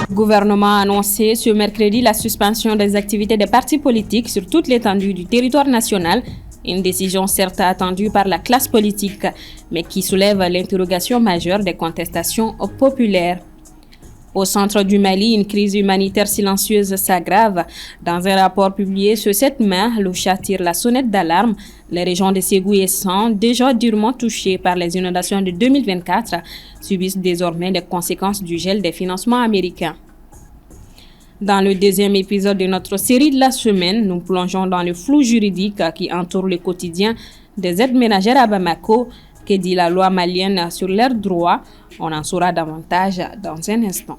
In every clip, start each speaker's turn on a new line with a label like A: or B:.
A: Le gouvernement a annoncé ce mercredi la suspension des activités des partis politiques sur toute l'étendue du territoire national. Une décision certes attendue par la classe politique, mais qui soulève l'interrogation majeure des contestations populaires. Au centre du Mali, une crise humanitaire silencieuse s'aggrave. Dans un rapport publié ce 7 mai, l'OCHA tire la sonnette d'alarme. Les régions de Ségou et San, déjà durement touchées par les inondations de 2024, subissent désormais les conséquences du gel des financements américains. Dans le deuxième épisode de notre série de la semaine, nous plongeons dans le flou juridique qui entoure le quotidien des aides ménagères à Bamako. Que dit la loi malienne sur leurs droits? On en saura davantage dans un instant.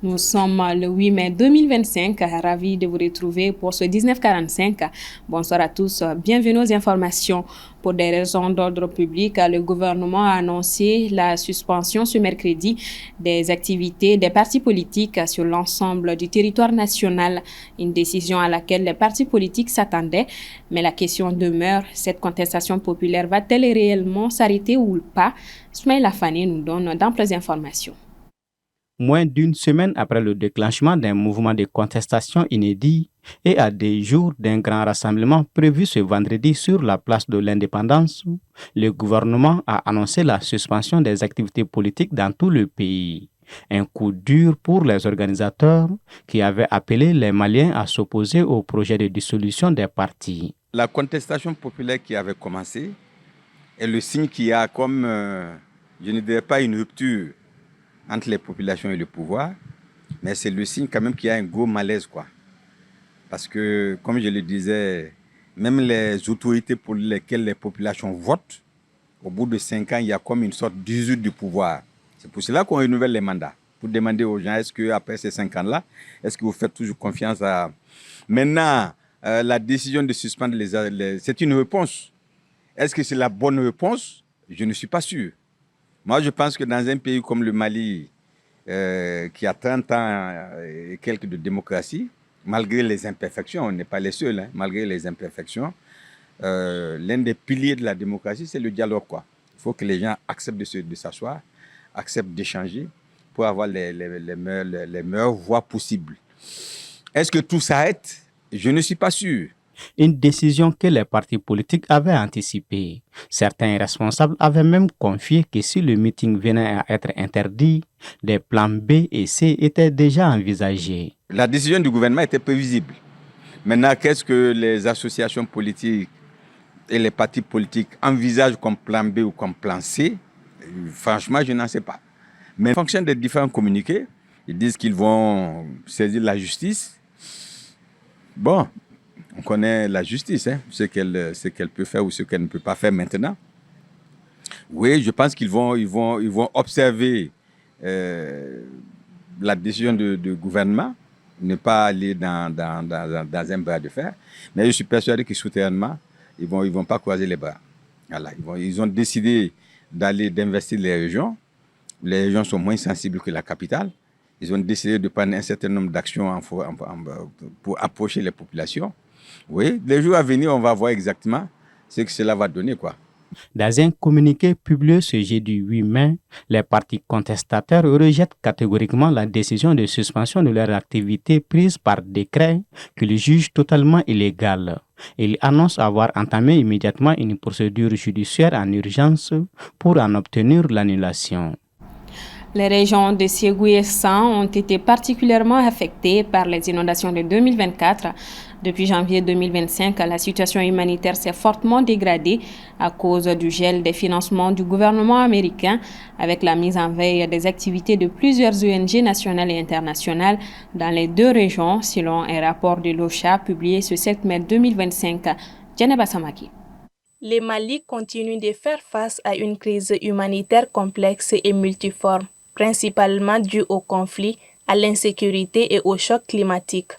A: Nous sommes le 8 mai 2025, ravis de vous retrouver pour ce 1945. Bonsoir à tous, bienvenue aux informations. Pour des raisons d'ordre public, le gouvernement a annoncé la suspension ce mercredi des activités des partis politiques sur l'ensemble du territoire national. Une décision à laquelle les partis politiques s'attendaient. Mais la question demeure, cette contestation populaire va-t-elle réellement s'arrêter ou pas? Smaïla Fane nous donne d'amples informations.
B: Moins d'une semaine après le déclenchement d'un mouvement de contestation inédit et à des jours d'un grand rassemblement prévu ce vendredi sur la place de l'Indépendance, le gouvernement a annoncé la suspension des activités politiques dans tout le pays. Un coup dur pour les organisateurs qui avaient appelé les Maliens à s'opposer au projet de dissolution des partis.
C: La contestation populaire qui avait commencé est le signe qu'il y a comme, je ne dirais pas une rupture entre les populations et le pouvoir, mais c'est le signe quand même qu'il y a un gros malaise, quoi. Parce que, comme je le disais, même les autorités pour lesquelles les populations votent, au bout de 5 ans, il y a comme une sorte d'usure du pouvoir. C'est pour cela qu'on renouvelle les mandats, pour demander aux gens, est-ce qu'après ces 5 ans-là, est-ce que vous faites toujours confiance à... Maintenant, la décision de suspendre c'est une réponse. Est-ce que c'est la bonne réponse? Je ne suis pas sûr. Moi, je pense que dans un pays comme le Mali, qui a 30 ans et quelques de démocratie, malgré les imperfections, on n'est pas les seuls, hein, malgré les imperfections, l'un des piliers de la démocratie, c'est le dialogue, quoi. Il faut que les gens acceptent de s'asseoir, acceptent d'échanger pour avoir les meilleures voies possibles. Est-ce que tout s'arrête? Je ne suis pas sûr.
B: Une décision que les partis politiques avaient anticipée. Certains responsables avaient même confié que si le meeting venait à être interdit, des plans B et C étaient déjà envisagés.
C: La décision du gouvernement était prévisible. Maintenant, qu'est-ce que les associations politiques et les partis politiques envisagent comme plan B ou comme plan C? Franchement, je n'en sais pas. Mais en fonction des différents communiqués, ils disent qu'ils vont saisir la justice. Bon, on connaît la justice, hein, ce qu'elle peut faire ou ce qu'elle ne peut pas faire maintenant. Oui, je pense qu'ils vont observer la décision du gouvernement, ne pas aller dans un bras de fer. Mais je suis persuadé que souterrainement, ils vont pas croiser les bras. Voilà, ils ont décidé d'investir les régions. Les régions sont moins sensibles que la capitale. Ils ont décidé de prendre un certain nombre d'actions pour approcher les populations. Oui, les jours à venir, on va voir exactement ce que cela va donner, quoi.
B: Dans un communiqué publié ce jeudi 8 mai, les partis contestataires rejettent catégoriquement la décision de suspension de leur activité prise par décret qu'ils jugent totalement illégale. Ils annoncent avoir entamé immédiatement une procédure judiciaire en urgence pour en obtenir l'annulation.
A: Les régions de Ségou et San ont été particulièrement affectées par les inondations de 2024. Depuis janvier 2025, la situation humanitaire s'est fortement dégradée à cause du gel des financements du gouvernement américain, avec la mise en veille des activités de plusieurs ONG nationales et internationales dans les deux régions, selon un rapport de l'OCHA publié ce 7 mai 2025. Djeneba Samaki.
D: Le Mali continue de faire face à une crise humanitaire complexe et multiforme, principalement due au conflit, à l'insécurité et au choc climatique.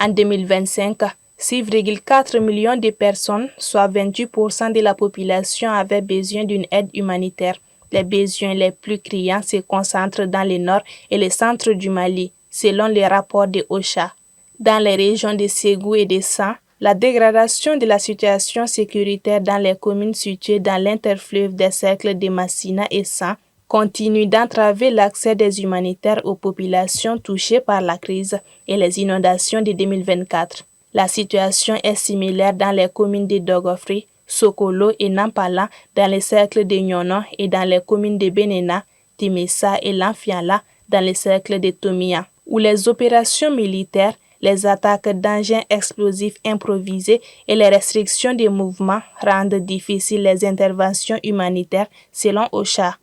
D: En 2025, 6,4 millions de personnes, soit 28% de la population, avaient besoin d'une aide humanitaire. Les besoins les plus criants se concentrent dans le nord et le centre du Mali, selon les rapports de OCHA. Dans les régions de Ségou et de San, la dégradation de la situation sécuritaire dans les communes situées dans l'interfleuve des cercles de Massina et San continue d'entraver l'accès des humanitaires aux populations touchées par la crise et les inondations de 2024. La situation est similaire dans les communes de Dogofri, Sokolo et Nampala, dans les cercles de Nyono et dans les communes de Benena, Timessa et Lanfiala, dans les cercles de Tomia, où les opérations militaires, les attaques d'engins explosifs improvisés et les restrictions des mouvements rendent difficiles les interventions humanitaires selon OCHA.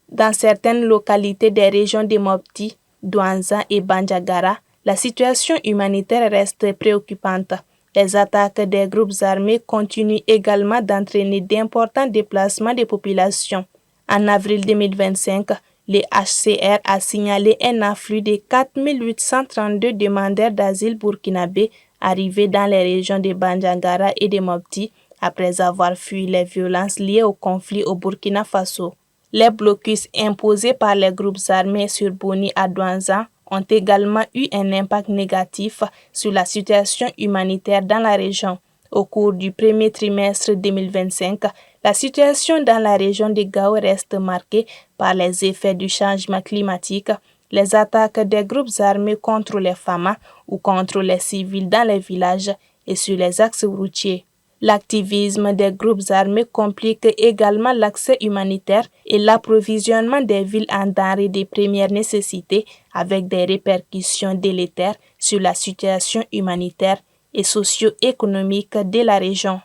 D: Dans certaines localités des régions de Mopti, Douanza et Bandiagara, la situation humanitaire reste préoccupante. Les attaques des groupes armés continuent également d'entraîner d'importants déplacements des populations. En avril 2025, le HCR a signalé un afflux de 4 832 demandeurs d'asile burkinabés arrivés dans les régions de Bandiagara et de Mopti après avoir fui les violences liées au conflit au Burkina Faso. Les blocus imposés par les groupes armés sur Boni à Douanza ont également eu un impact négatif sur la situation humanitaire dans la région. Au cours du premier trimestre 2025, la situation dans la région de Gao reste marquée par les effets du changement climatique, les attaques des groupes armés contre les femmes ou contre les civils dans les villages et sur les axes routiers. L'activisme des groupes armés complique également l'accès humanitaire et l'approvisionnement des villes en denrées de première nécessité avec des répercussions délétères sur la situation humanitaire et socio-économique de la région.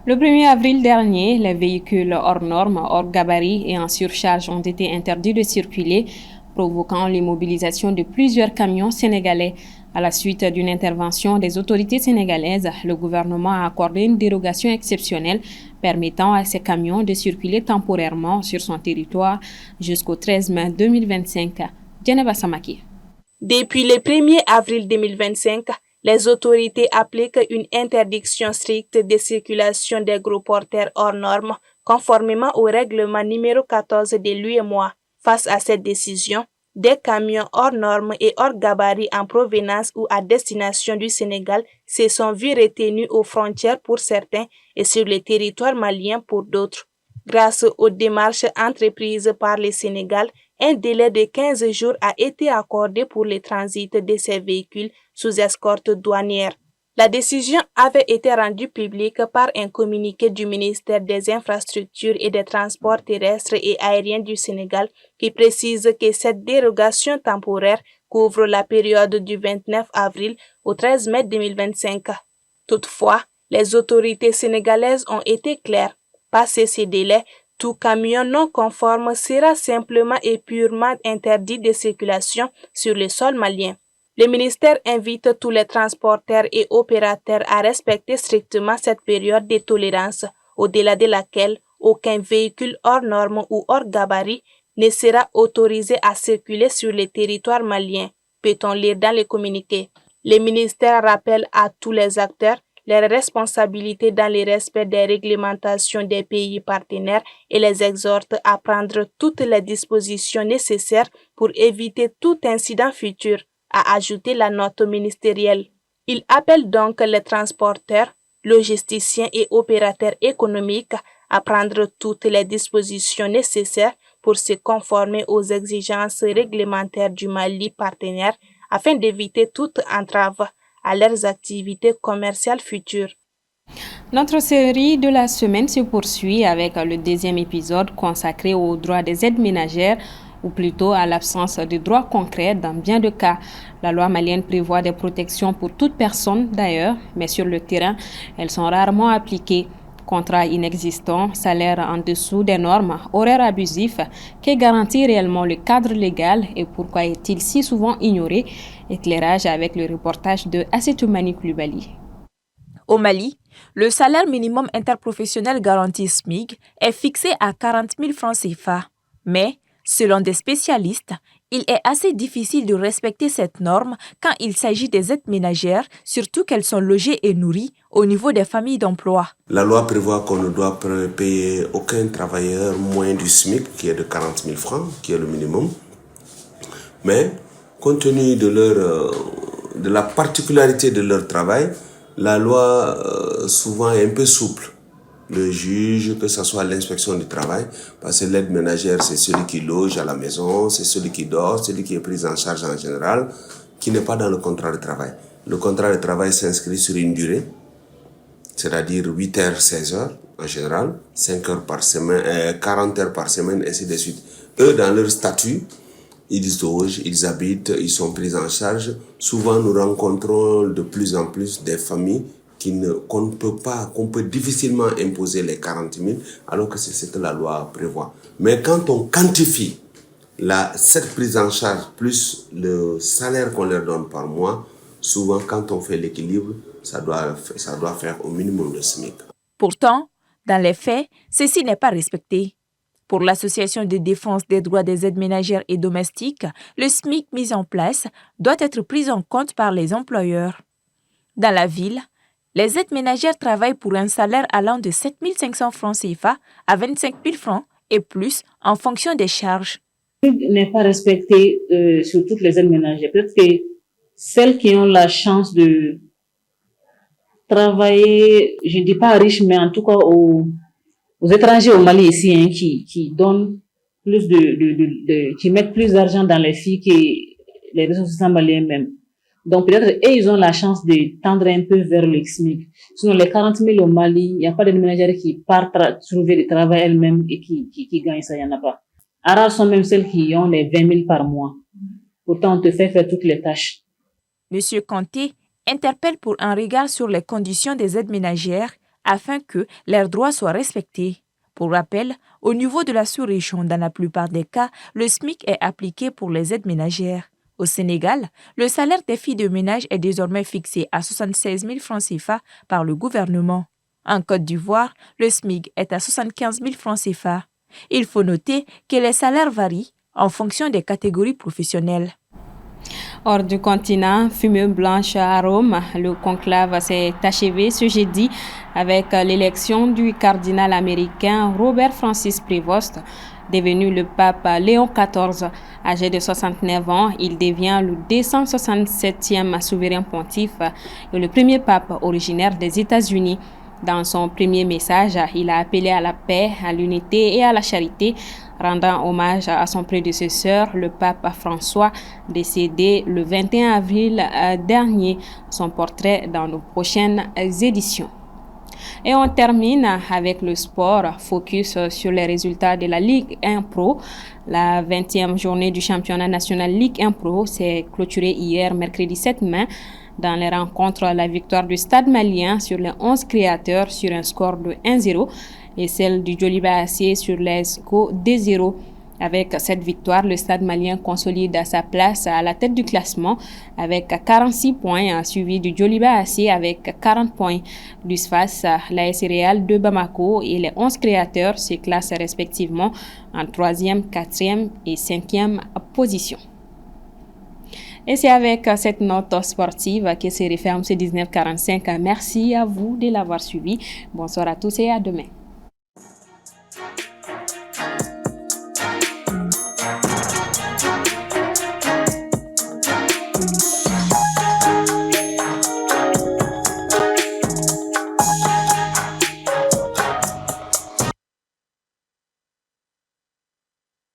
A: Le 1er avril dernier, les véhicules hors normes, hors gabarit et en surcharge ont été interdits de circuler, provoquant l'immobilisation de plusieurs camions sénégalais. À la suite d'une intervention des autorités sénégalaises, le gouvernement a accordé une dérogation exceptionnelle permettant à ces camions de circuler temporairement sur son territoire jusqu'au 13 mai 2025. Djeneba Samaki.
D: Depuis le 1er avril 2025, les autorités appliquent une interdiction stricte de circulation des gros porteurs hors normes, conformément au règlement numéro 14 de l'UEMOA. Face à cette décision, des camions hors normes et hors gabarit en provenance ou à destination du Sénégal se sont vus retenus aux frontières pour certains et sur le territoire malien pour d'autres. Grâce aux démarches entreprises par le Sénégal, un délai de 15 jours a été accordé pour le transit de ces véhicules sous escorte douanière. La décision avait été rendue publique par un communiqué du ministère des Infrastructures et des Transports terrestres et aériens du Sénégal qui précise que cette dérogation temporaire couvre la période du 29 avril au 13 mai 2025. Toutefois, les autorités sénégalaises ont été claires. Passé ces délais, tout camion non conforme sera simplement et purement interdit de circulation sur le sol malien. Le ministère invite tous les transporteurs et opérateurs à respecter strictement cette période de tolérance, au-delà de laquelle aucun véhicule hors norme ou hors gabarit ne sera autorisé à circuler sur le territoire malien, peut-on lire dans le communiqué. Le ministère rappelle à tous les acteurs leurs responsabilités dans le respect des réglementations des pays partenaires et les exhorte à prendre toutes les dispositions nécessaires pour éviter tout incident futur, a ajouté la note ministérielle. Il appelle donc les transporteurs, logisticiens et opérateurs économiques à prendre toutes les dispositions nécessaires pour se conformer aux exigences réglementaires du Mali partenaire afin d'éviter toute entrave à leurs activités commerciales futures.
A: Notre série de la semaine se poursuit avec le deuxième épisode consacré aux droits des aides ménagères, ou plutôt à l'absence de droits concrets dans bien de cas. La loi malienne prévoit des protections pour toute personne d'ailleurs, mais sur le terrain, elles sont rarement appliquées. Contrats inexistants, salaires en dessous des normes, horaires abusifs, que garantit réellement le cadre légal et pourquoi est-il si souvent ignoré? Éclairage avec le reportage de Assetoumani Koulibaly.
E: Au Mali, le salaire minimum interprofessionnel garanti SMIC est fixé à 40 000 francs CFA. Mais, selon des spécialistes, il est assez difficile de respecter cette norme quand il s'agit des aides ménagères, surtout qu'elles sont logées et nourries au niveau des familles d'emploi.
F: La loi prévoit qu'on ne doit payer aucun travailleur moins du SMIC, qui est de 40 000 francs, qui est le minimum. Mais, compte tenu de la particularité de leur travail, la loi souvent est un peu souple. le juge, que ce soit l'inspection du travail, parce que l'aide ménagère, c'est celui qui loge à la maison, c'est celui qui dort, celui qui est pris en charge en général, qui n'est pas dans le contrat de travail. Le contrat de travail s'inscrit sur une durée, c'est-à-dire 8 heures, 16 heures en général, 5 heures par semaine, 40 heures par semaine, ainsi de suite. Eux, dans leur statut, ils logent, ils habitent, ils sont pris en charge. Souvent, nous rencontrons de plus en plus des familles qu'on peut difficilement imposer les 40 000, alors que c'est ce que la loi prévoit. Mais quand on quantifie cette prise en charge plus le salaire qu'on leur donne par mois, souvent, quand on fait l'équilibre, ça doit faire au minimum le SMIC.
E: Pourtant, dans les faits, ceci n'est pas respecté. Pour l'Association de défense des droits des aides ménagères et domestiques, le SMIC mis en place doit être pris en compte par les employeurs. Dans la ville, les aides ménagères travaillent pour un salaire allant de 7 500 francs CFA à 25 000 francs et plus en fonction des charges.
G: N'est pas respecté sur toutes les aides ménagères. Peut-être que celles qui ont la chance de travailler, je ne dis pas riches, mais en tout cas aux étrangers au Mali ici, hein, qui donnent plus qui mettent plus d'argent dans les filles que les ressortissants maliens même. Donc peut-être ils ont la chance de tendre un peu vers le SMIC. Sinon les 40 000 au Mali, il n'y a pas de ménagères qui partent trouver du travail elles-mêmes et qui gagnent ça, il n'y en a pas. Rares sont même celles qui ont les 20 000 par mois. Pourtant on te fait faire toutes les tâches.
E: Monsieur Kanté interpelle pour un regard sur les conditions des aides ménagères afin que leurs droits soient respectés. Pour rappel, au niveau de la sous-région, dans la plupart des cas, le SMIC est appliqué pour les aides ménagères. Au Sénégal, le salaire des filles de ménage est désormais fixé à 76 000 francs CFA par le gouvernement. En Côte d'Ivoire, le SMIC est à 75 000 francs CFA. Il faut noter que les salaires varient en fonction des catégories professionnelles.
A: Hors du continent, fumée blanche à Rome, le conclave s'est achevé ce jeudi avec l'élection du cardinal américain Robert Francis Prévost, devenu le pape Léon XIV. Âgé de 69 ans, il devient le 267e souverain pontife et le premier pape originaire des États-Unis. Dans son premier message, il a appelé à la paix, à l'unité et à la charité, rendant hommage à son prédécesseur, le pape François, décédé le 21 avril dernier. Son portrait dans nos prochaines éditions. Et on termine avec le sport, focus sur les résultats de la Ligue 1 Pro. La 20e journée du championnat national Ligue 1 Pro s'est clôturée hier, mercredi 7 mai. Dans les rencontres, la victoire du Stade malien sur les 11 créateurs sur un score de 1-0 et celle du Djoliba AC sur l'ESCO 2-0. Avec cette victoire, le Stade malien consolide sa place à la tête du classement avec 46 points, suivi du Djoliba AC avec 40 points. L'USFAS, l'AS Real de Bamako et les 11 créateurs se classent respectivement en 3e, 4e et 5e position. Et c'est avec cette note sportive que se referme ce 1945. Merci à vous de l'avoir suivi. Bonsoir à tous et à demain.